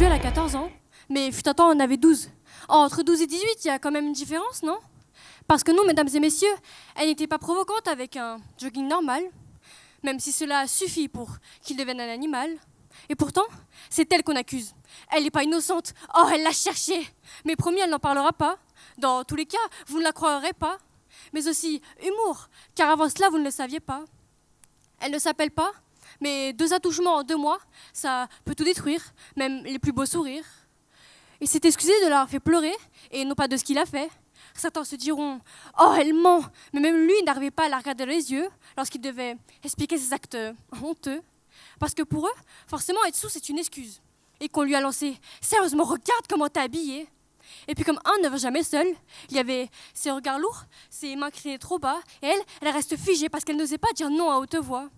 elle a 14 ans, mais fut un temps, on en avait 12. Entre 12 et 18, il y a quand même une différence, non? Parce que nous, mesdames et messieurs, elle n'était pas provocante avec un jogging normal, même si cela suffit pour qu'il devienne un animal. Et pourtant, c'est elle qu'on accuse. Elle n'est pas innocente. Oh, elle l'a cherché. Mais promis, elle n'en parlera pas. Dans tous les cas, vous ne la croirez pas. Mais aussi humour, car avant cela, vous ne le saviez pas. Elle ne s'appelle pas, mais 2 attouchements en 2 mois, ça peut tout détruire, même les plus beaux sourires. Il s'est excusé de l'avoir fait pleurer, et non pas de ce qu'il a fait. Certains se diront « Oh, elle ment !» Mais même lui n'arrivait pas à la regarder dans les yeux lorsqu'il devait expliquer ses actes honteux. Parce que pour eux, forcément, être sous, c'est une excuse. Et qu'on lui a lancé « Sérieusement, regarde comment t'es habillée !» Et puis comme un ne va jamais seul, il y avait ses regards lourds, ses mains criaient trop bas, et elle reste figée parce qu'elle n'osait pas dire non à haute voix.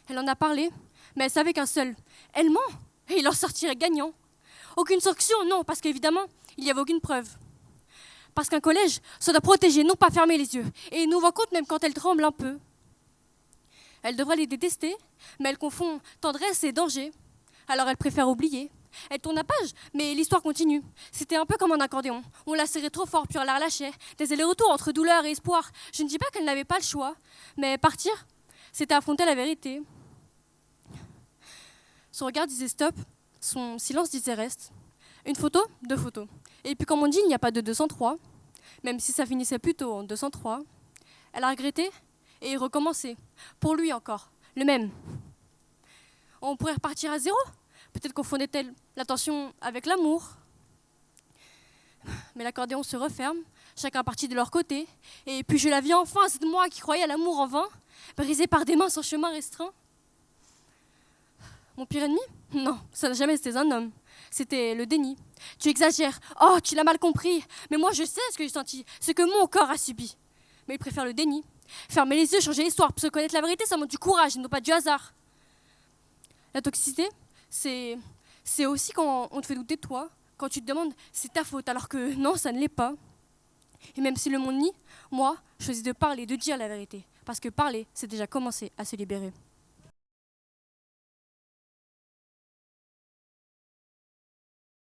Elle en a parlé, mais elle savait qu'un seul « Elle ment !» et il en sortirait gagnant. Aucune sanction, non, parce qu'évidemment, il n'y avait aucune preuve. Parce qu'un collège, ça doit protéger, non pas fermer les yeux. Et il nous rend compte même quand elle tremble un peu. Elle devrait les détester, mais elle confond tendresse et danger. Alors elle préfère oublier. Elle tourne la page, mais l'histoire continue. C'était un peu comme un accordéon. On la serrait trop fort, puis on la relâchait. Des allers-retours entre douleur et espoir. Je ne dis pas qu'elle n'avait pas le choix, mais partir, c'était affronter la vérité. Son regard disait stop, son silence disait reste. Une photo, 2 photos. Et puis comme on dit, il n'y a pas de 203, même si ça finissait plutôt en 203. Elle a regretté et recommencé. Pour lui encore, le même. On pourrait repartir à zéro. Peut-être confondait-elle l'attention avec l'amour. Mais l'accordéon se referme, chacun partit de leur côté. Et puis je la vis enfin, cette moi qui croyais à l'amour en vain, brisée par des mains sans chemin restreint. Mon pire ennemi? Non, ça n'a jamais été un homme. C'était le déni. Tu exagères. Oh, tu l'as mal compris. Mais moi, je sais ce que j'ai senti, ce que mon corps a subi. Mais il préfère le déni. Fermer les yeux, changer l'histoire, pour se connaître la vérité, ça montre du courage, et non pas du hasard. La toxicité, c'est aussi quand on te fait douter de toi, quand tu te demandes c'est ta faute, alors que non, ça ne l'est pas. Et même si le monde nie, moi, je choisis de parler, de dire la vérité. Parce que parler, c'est déjà commencer à se libérer.